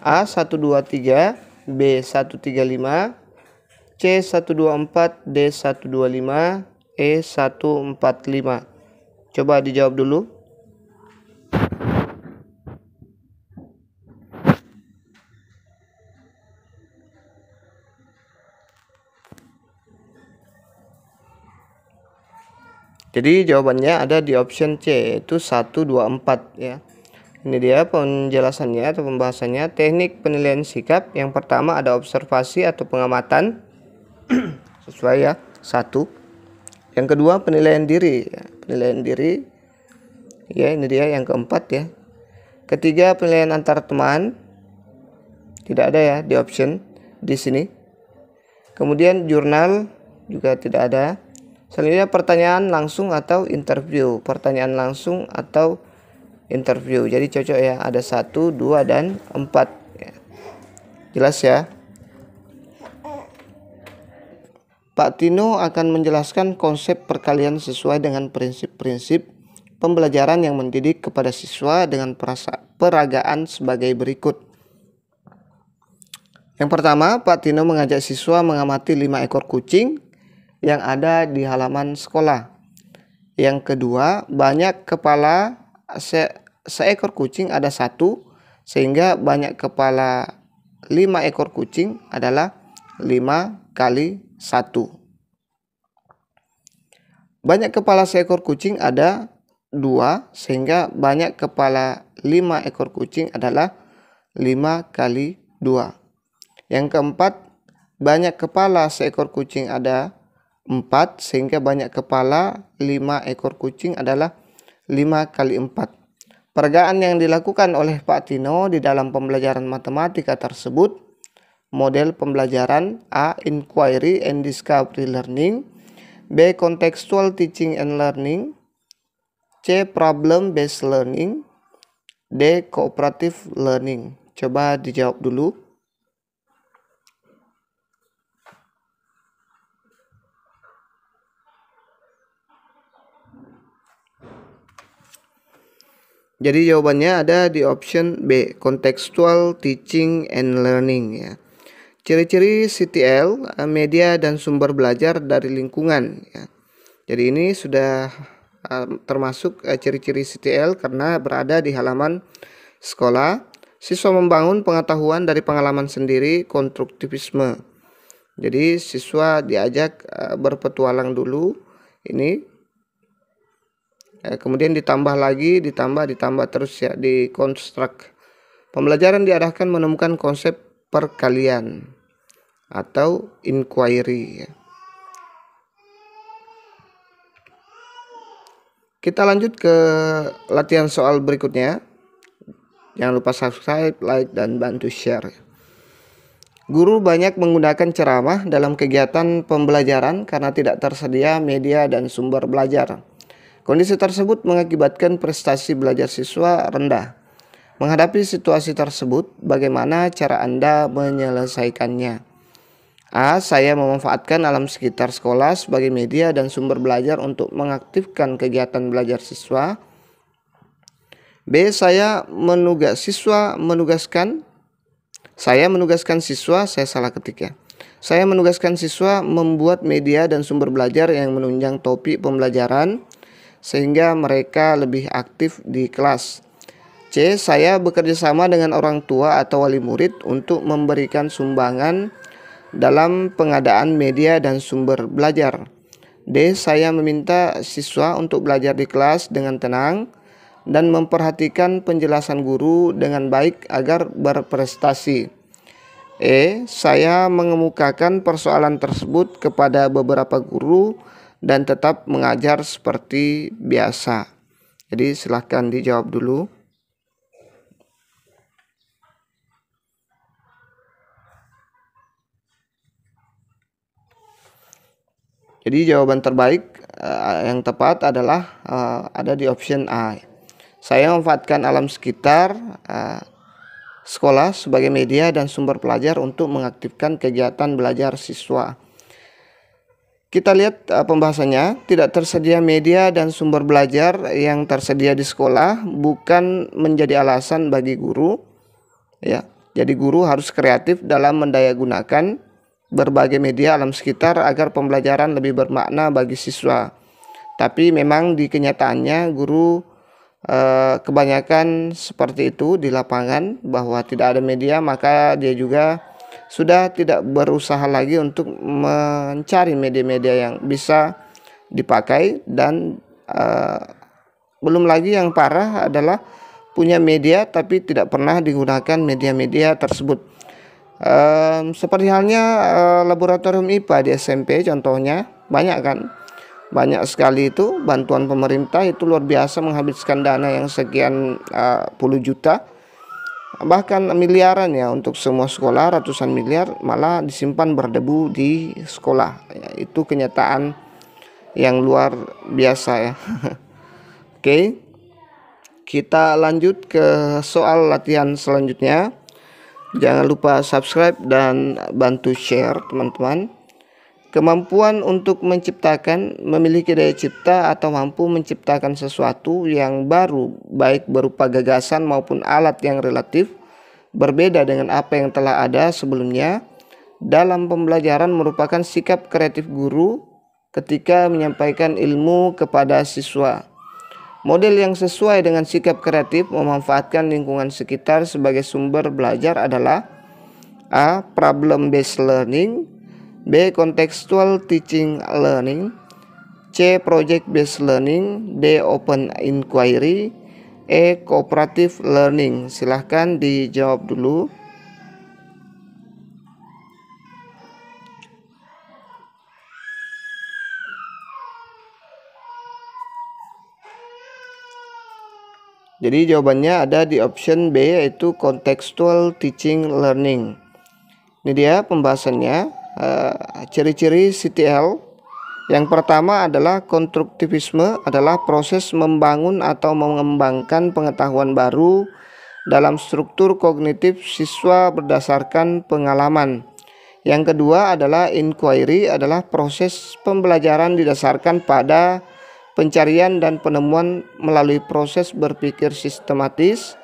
A. 123, B. 135, C. 124, D. 125, E. 145. Coba dijawab dulu. Jadi jawabannya ada di option C, yaitu 124 ya. Ini dia penjelasannya atau pembahasannya. Teknik penilaian sikap yang pertama ada observasi atau pengamatan sesuai ya, 1. Yang kedua penilaian diri ya. Penilaian diri ya, ini dia yang keempat ya. Ketiga penilaian antar teman, tidak ada ya di option di sini. Kemudian jurnal juga tidak ada. Selanjutnya pertanyaan langsung atau interview. Pertanyaan langsung atau interview. Jadi cocok ya, ada 1, 2, dan 4 ya. Jelas ya. Pak Tino akan menjelaskan konsep perkalian sesuai dengan prinsip-prinsip pembelajaran yang mendidik kepada siswa dengan peragaan sebagai berikut. Yang pertama, Pak Tino mengajak siswa mengamati 5 ekor kucing yang ada di halaman sekolah. Yang kedua, banyak kepala seekor kucing ada 1, sehingga banyak kepala 5 ekor kucing adalah 5 kali 1. Banyak kepala seekor kucing ada 2, sehingga banyak kepala 5 ekor kucing adalah 5 kali 2. Yang keempat, banyak kepala seekor kucing ada 4, sehingga banyak kepala 5 ekor kucing adalah 5 kali 4. Peragaan yang dilakukan oleh Pak Tino di dalam pembelajaran matematika tersebut, model pembelajaran A. Inquiry and Discovery Learning, B. Contextual Teaching and Learning, C. Problem Based Learning, D. Cooperative Learning. Coba dijawab dulu. Jadi jawabannya ada di option B, Contextual Teaching and Learning ya. Ciri-ciri CTL, media dan sumber belajar dari lingkungan ya. Jadi ini sudah termasuk ciri-ciri CTL karena berada di halaman sekolah. Siswa membangun pengetahuan dari pengalaman sendiri, konstruktivisme. Jadi siswa diajak berpetualang dulu ini. Kemudian ditambah lagi, ditambah terus ya, di konstruk. Pembelajaran diarahkan menemukan konsep perkalian atau inquiry ya. Kita lanjut ke latihan soal berikutnya. Jangan lupa subscribe, like, dan bantu share. Guru banyak menggunakan ceramah dalam kegiatan pembelajaran karena tidak tersedia media dan sumber belajar. Kondisi tersebut mengakibatkan prestasi belajar siswa rendah. Menghadapi situasi tersebut, bagaimana cara Anda menyelesaikannya? A. Saya memanfaatkan alam sekitar sekolah sebagai media dan sumber belajar untuk mengaktifkan kegiatan belajar siswa. B. Saya menugaskan siswa, saya salah ketik ya. Saya menugaskan siswa membuat media dan sumber belajar yang menunjang topik pembelajaran sehingga mereka lebih aktif di kelas. C. Saya bekerja sama dengan orang tua atau wali murid untuk memberikan sumbangan dalam pengadaan media dan sumber belajar. D. Saya meminta siswa untuk belajar di kelas dengan tenang dan memperhatikan penjelasan guru dengan baik agar berprestasi. E. Saya mengemukakan persoalan tersebut kepada beberapa guru dan tetap mengajar seperti biasa. Jadi silahkan dijawab dulu. Jadi jawaban terbaik yang tepat adalah ada di option A. Saya memanfaatkan alam sekitar sekolah sebagai media dan sumber pelajar untuk mengaktifkan kegiatan belajar siswa. Kita lihat pembahasannya. Tidak tersedia media dan sumber belajar yang tersedia di sekolah bukan menjadi alasan bagi guru ya. Jadi guru harus kreatif dalam mendayagunakan berbagai media alam sekitar agar pembelajaran lebih bermakna bagi siswa. Tapi memang di kenyataannya guru kebanyakan seperti itu di lapangan, bahwa tidak ada media, maka dia juga sudah tidak berusaha lagi untuk mencari media-media yang bisa dipakai. Dan belum lagi yang parah adalah punya media tapi tidak pernah digunakan media-media tersebut. Seperti halnya laboratorium IPA di SMP contohnya, banyak sekali itu bantuan pemerintah itu luar biasa, menghabiskan dana yang sekian puluh juta, bahkan miliaran ya untuk semua sekolah, ratusan miliar malah disimpan berdebu di sekolah ya, itu kenyataan yang luar biasa ya. Oke. Kita lanjut ke soal latihan selanjutnya. Jangan lupa subscribe dan bantu share teman-teman. Kemampuan untuk menciptakan, memiliki daya cipta atau mampu menciptakan sesuatu yang baru, baik berupa gagasan maupun alat yang relatif berbeda dengan apa yang telah ada sebelumnya dalam pembelajaran merupakan sikap kreatif guru ketika menyampaikan ilmu kepada siswa. Model yang sesuai dengan sikap kreatif memanfaatkan lingkungan sekitar sebagai sumber belajar adalah A. Problem based learning, B. Contextual teaching learning, C. Project based learning, D. Open inquiry, E. Cooperative learning. Silahkan dijawab dulu. Jadi jawabannya ada di option B, yaitu contextual teaching learning. Ini dia pembahasannya. Ciri-ciri CTL. Yang pertama adalah konstruktivisme, adalah proses membangun atau mengembangkan pengetahuan baru dalam struktur kognitif siswa berdasarkan pengalaman. Yang kedua adalah inquiry, adalah proses pembelajaran didasarkan pada pencarian dan penemuan melalui proses berpikir sistematis.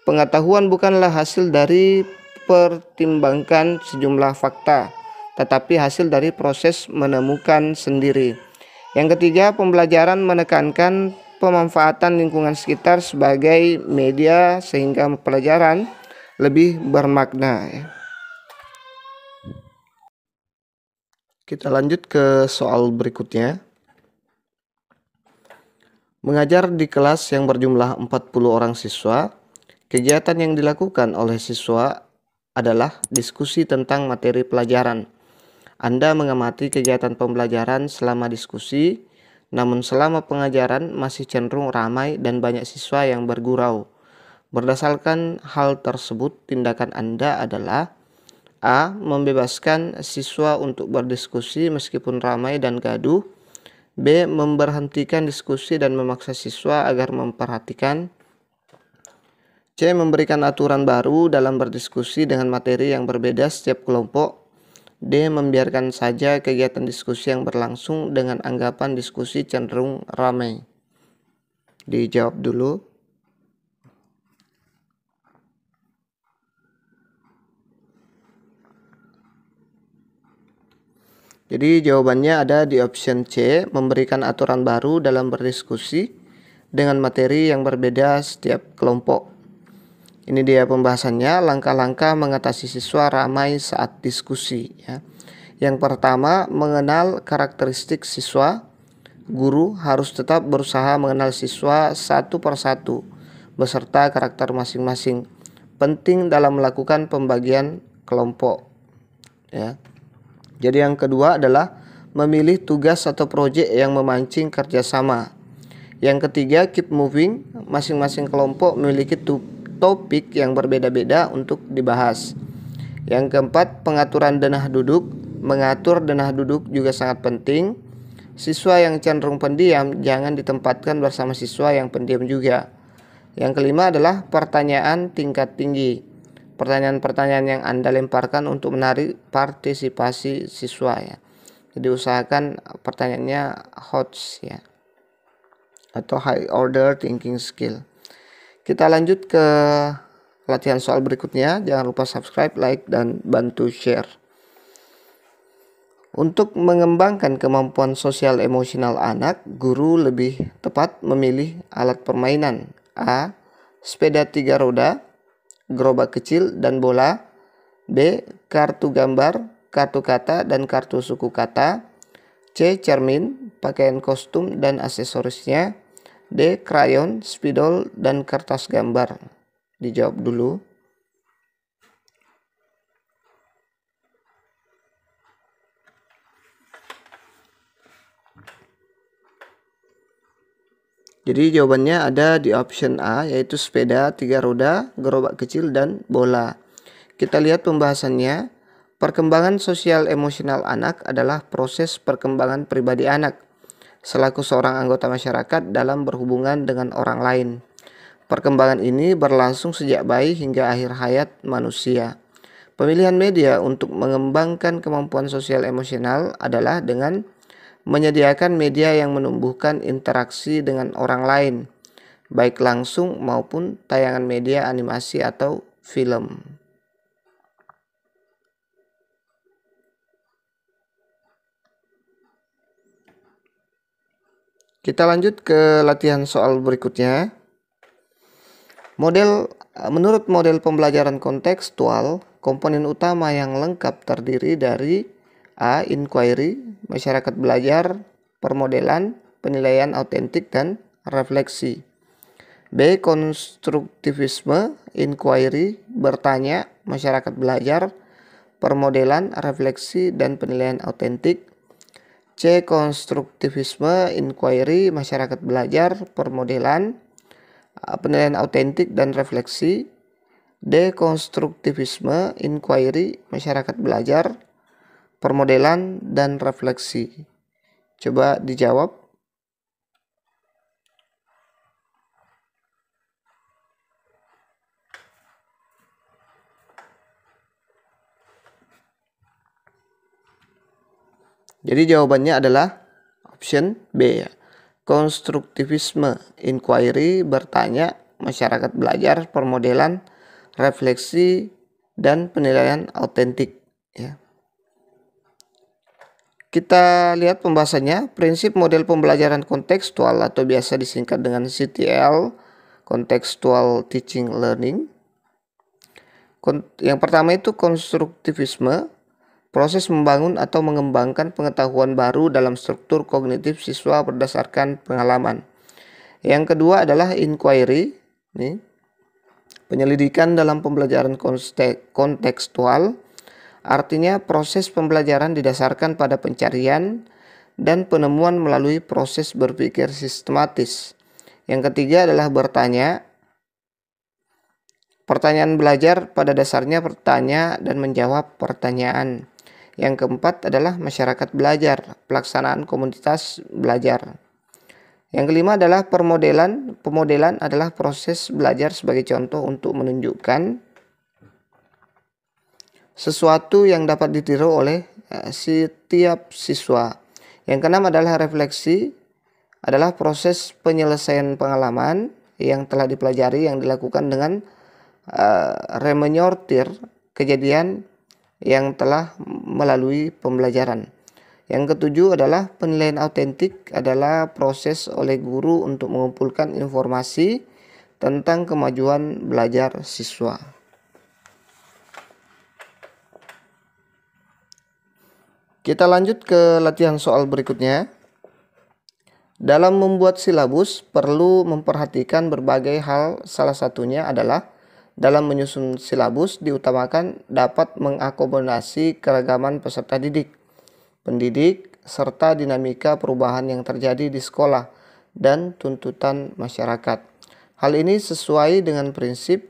Pengetahuan bukanlah hasil dari pertimbangkan sejumlah fakta, tetapi hasil dari proses menemukan sendiri. Yang ketiga, pembelajaran menekankan pemanfaatan lingkungan sekitar sebagai media sehingga pelajaran lebih bermakna. Kita lanjut ke soal berikutnya. Mengajar di kelas yang berjumlah 40 orang siswa, kegiatan yang dilakukan oleh siswa adalah diskusi tentang materi pelajaran. Anda mengamati kegiatan pembelajaran selama diskusi, namun selama pengajaran masih cenderung ramai dan banyak siswa yang bergurau. Berdasarkan hal tersebut, tindakan Anda adalah A. Membebaskan siswa untuk berdiskusi meskipun ramai dan gaduh, B. Memberhentikan diskusi dan memaksa siswa agar memperhatikan, C. Memberikan aturan baru dalam berdiskusi dengan materi yang berbeda setiap kelompok, D. Membiarkan saja kegiatan diskusi yang berlangsung dengan anggapan diskusi cenderung ramai. Dijawab dulu. Jadi jawabannya ada di option C, memberikan aturan baru dalam berdiskusi dengan materi yang berbeda setiap kelompok. Ini dia pembahasannya, langkah-langkah mengatasi siswa ramai saat diskusi. Yang pertama, mengenal karakteristik siswa. Guru harus tetap berusaha mengenal siswa satu persatu beserta karakter masing-masing. Penting dalam melakukan pembagian kelompok. Jadi yang kedua adalah memilih tugas atau proyek yang memancing kerjasama. Yang ketiga, keep moving. Masing-masing kelompok memiliki topik yang berbeda-beda untuk dibahas. Yang keempat, pengaturan denah duduk. Mengatur denah duduk juga sangat penting. Siswa yang cenderung pendiam jangan ditempatkan bersama siswa yang pendiam juga. Yang kelima adalah pertanyaan tingkat tinggi. Pertanyaan-pertanyaan yang Anda lemparkan untuk menarik partisipasi siswa Jadi usahakan pertanyaannya HOTS atau high order thinking skill. Kita lanjut ke latihan soal berikutnya. Jangan lupa subscribe, like, dan bantu share. Untuk mengembangkan kemampuan sosial emosional anak, guru lebih tepat memilih alat permainan. A. Sepeda 3 roda, gerobak kecil dan bola. B. Kartu gambar, kartu kata dan kartu suku kata. C. Cermin, pakaian kostum dan aksesorisnya. D. Krayon, spidol dan kertas gambar. Dijawab dulu. Jadi jawabannya ada di option A, yaitu sepeda 3 roda, gerobak kecil, dan bola. Kita lihat pembahasannya. Perkembangan sosial emosional anak adalah proses perkembangan pribadi anak selaku seorang anggota masyarakat dalam berhubungan dengan orang lain. Perkembangan ini berlangsung sejak bayi hingga akhir hayat manusia. Pemilihan media untuk mengembangkan kemampuan sosial emosional adalah dengan menyediakan media yang menumbuhkan interaksi dengan orang lain, baik langsung maupun tayangan media animasi atau film. Kita lanjut ke latihan soal berikutnya. Menurut model pembelajaran kontekstual, komponen utama yang lengkap terdiri dari A. Inquiry, masyarakat belajar, permodelan, penilaian autentik, dan refleksi. B. Konstruktivisme, inquiry, bertanya, masyarakat belajar, permodelan, refleksi, dan penilaian autentik. C. Konstruktivisme, inquiry, masyarakat belajar, permodelan, penilaian autentik, dan refleksi. D. Konstruktivisme, inquiry, masyarakat belajar, permodelan, dan refleksi. Coba dijawab. Jadi jawabannya adalah option B. Konstruktivisme, inquiry, bertanya, masyarakat belajar, permodelan, refleksi, dan penilaian autentik. Ya. Kita lihat pembahasannya. Prinsip model pembelajaran kontekstual atau biasa disingkat dengan CTL, Contextual Teaching Learning. Yang pertama itu konstruktivisme, proses membangun atau mengembangkan pengetahuan baru dalam struktur kognitif siswa berdasarkan pengalaman. Yang kedua adalah inquiry, penyelidikan dalam pembelajaran kontekstual, artinya proses pembelajaran didasarkan pada pencarian dan penemuan melalui proses berpikir sistematis. Yang ketiga adalah bertanya. Pertanyaan belajar pada dasarnya bertanya dan menjawab pertanyaan. Yang keempat adalah masyarakat belajar, pelaksanaan komunitas belajar. Yang kelima adalah permodelan. Pemodelan adalah proses belajar sebagai contoh untuk menunjukkan sesuatu yang dapat ditiru oleh setiap siswa. Yang keenam adalah refleksi, adalah proses penyelesaian pengalaman yang telah dipelajari yang dilakukan dengan remenyortir kejadian yang telah melalui pembelajaran. Yang ketujuh adalah penilaian autentik, adalah proses oleh guru untuk mengumpulkan informasi tentang kemajuan belajar siswa. Kita lanjut ke latihan soal berikutnya. Dalam membuat silabus perlu memperhatikan berbagai hal, salah satunya adalah dalam menyusun silabus diutamakan dapat mengakomodasi keragaman peserta didik, pendidik, serta dinamika perubahan yang terjadi di sekolah dan tuntutan masyarakat. Hal ini sesuai dengan prinsip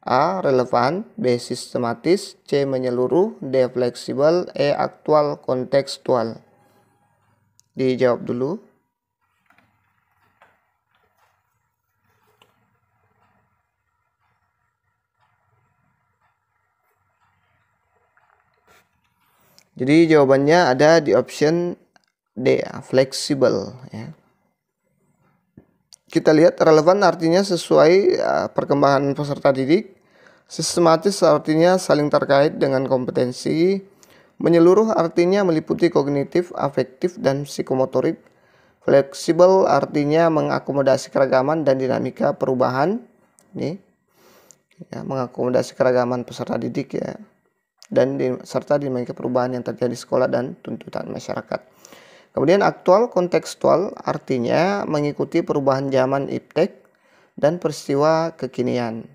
A. Relevan, B. Sistematis, C. Menyeluruh, D. Fleksibel, E. Aktual kontekstual. Dijawab dulu. Jadi jawabannya ada di option D, fleksibel. Ya. Kita lihat relevan artinya sesuai perkembangan peserta didik. Sistematis artinya saling terkait dengan kompetensi. Menyeluruh artinya meliputi kognitif, afektif, dan psikomotorik. Fleksibel artinya mengakomodasi keragaman dan dinamika perubahan. Nih, ya, mengakomodasi keragaman peserta didik ya. Dan serta dinamika perubahan yang terjadi di sekolah dan tuntutan masyarakat. Kemudian aktual kontekstual artinya mengikuti perubahan zaman iptek dan peristiwa kekinian.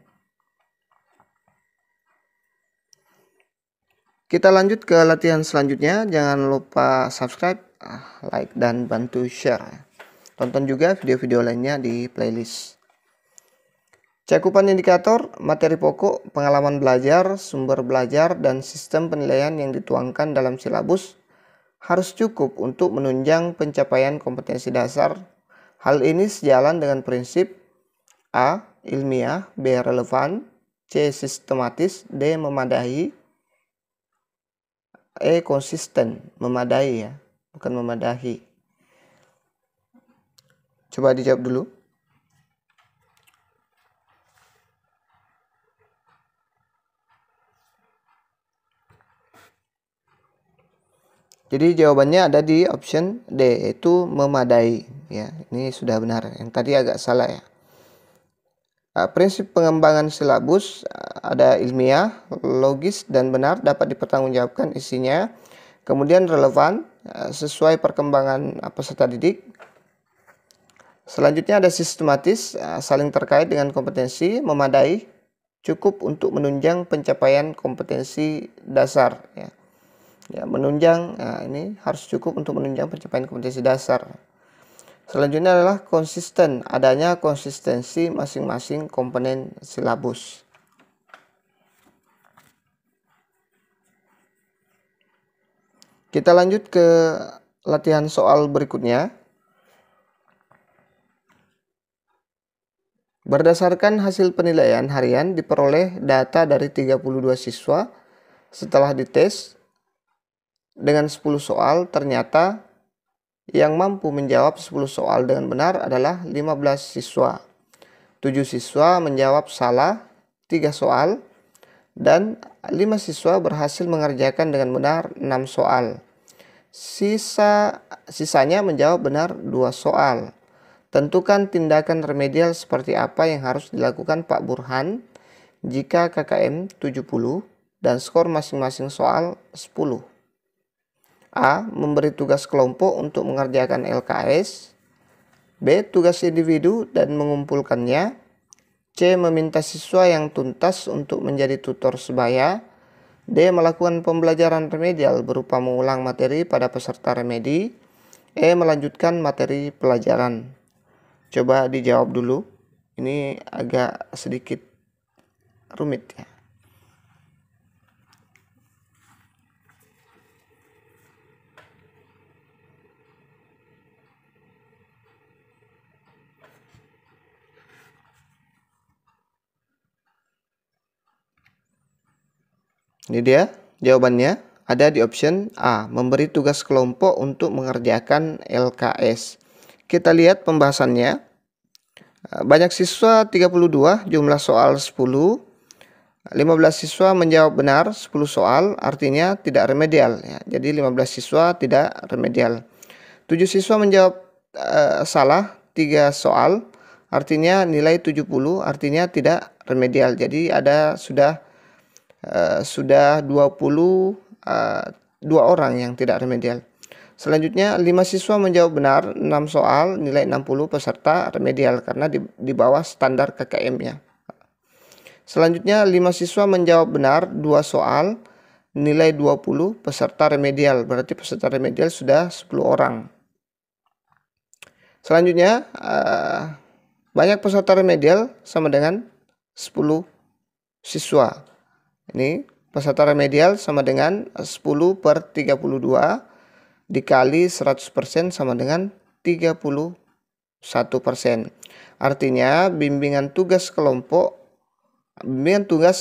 Kita lanjut ke latihan selanjutnya. Jangan lupa subscribe, like, dan bantu share. Tonton juga video-video lainnya di playlist. Cakupan indikator, materi pokok, pengalaman belajar, sumber belajar, dan sistem penilaian yang dituangkan dalam silabus harus cukup untuk menunjang pencapaian kompetensi dasar. Hal ini sejalan dengan prinsip A. ilmiah, B. relevan, C. sistematis, D. memadai, E. konsisten. Memadai ya, bukan memadahi. Coba dijawab dulu. Jadi jawabannya ada di option D, yaitu memadai. Ya, ini sudah benar. Yang tadi agak salah ya. Prinsip pengembangan silabus ada ilmiah, logis, dan benar, dapat dipertanggungjawabkan isinya. Kemudian relevan, sesuai perkembangan peserta didik. Selanjutnya ada sistematis, saling terkait dengan kompetensi. Memadai, cukup untuk menunjang pencapaian kompetensi dasar. Ya, menunjang, ini harus cukup untuk menunjang pencapaian kompetensi dasar. Selanjutnya adalah konsisten, adanya konsistensi masing-masing komponen silabus. Kita lanjut ke latihan soal berikutnya. Berdasarkan hasil penilaian harian diperoleh data dari 32 siswa setelah dites dengan 10 soal, ternyata yang mampu menjawab 10 soal dengan benar adalah 15 siswa. 7 siswa menjawab salah 3 soal dan 5 siswa berhasil mengerjakan dengan benar 6 soal. Sisanya menjawab benar 2 soal. Tentukan tindakan remedial seperti apa yang harus dilakukan Pak Burhan jika KKM 70 dan skor masing-masing soal 10. A. Memberi tugas kelompok untuk mengerjakan LKS. B. Tugas individu dan mengumpulkannya. C. Meminta siswa yang tuntas untuk menjadi tutor sebaya. D. Melakukan pembelajaran remedial berupa mengulang materi pada peserta remedi. E. Melanjutkan materi pelajaran. Coba dijawab dulu. Ini agak sedikit rumit ya. Ini dia jawabannya, ada di option A, memberi tugas kelompok untuk mengerjakan LKS. Kita lihat pembahasannya. Banyak siswa 32, jumlah soal 10. 15 siswa menjawab benar 10 soal, artinya tidak remedial ya. Jadi 15 siswa tidak remedial. 7 siswa menjawab salah 3 soal, artinya nilai 70, artinya tidak remedial. Jadi ada sudah 22 orang yang tidak remedial. Selanjutnya 5 siswa menjawab benar 6 soal, nilai 60, peserta remedial karena di bawah standar KKM-nya. Selanjutnya 5 siswa menjawab benar 2 soal, nilai 20, peserta remedial. Berarti peserta remedial sudah 10 orang. Selanjutnya banyak peserta remedial sama dengan 10 siswa. Ini peserta remedial sama dengan 10/32 dikali 100% sama dengan 31%. Artinya bimbingan tugas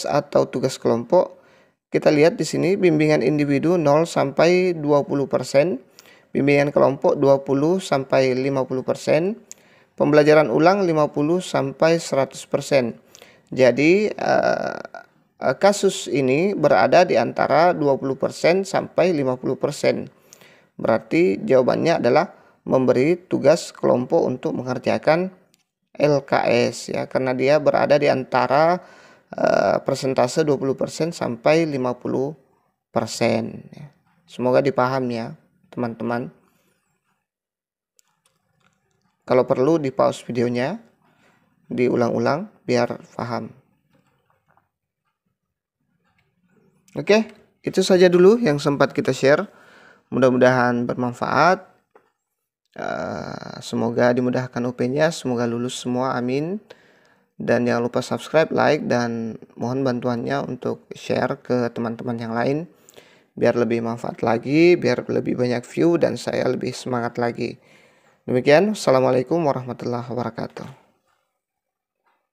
atau tugas kelompok, kita lihat di sini bimbingan individu 0 sampai 20%, bimbingan kelompok 20 sampai 50%, pembelajaran ulang 50 sampai 100%. Jadi kasus ini berada di antara 20% sampai 50%. Berarti jawabannya adalah memberi tugas kelompok untuk mengerjakan LKS ya, karena dia berada di antara persentase 20% sampai 50% ya. Semoga dipahami ya teman-teman. Kalau perlu di pause videonya, diulang-ulang biar paham. Oke, itu saja dulu yang sempat kita share. Mudah-mudahan bermanfaat. Semoga dimudahkan UP-nya, semoga lulus semua, amin. Dan jangan lupa subscribe, like, dan mohon bantuannya untuk share ke teman-teman yang lain biar lebih manfaat lagi, biar lebih banyak view dan saya lebih semangat lagi. Demikian, Assalamualaikum warahmatullahi wabarakatuh.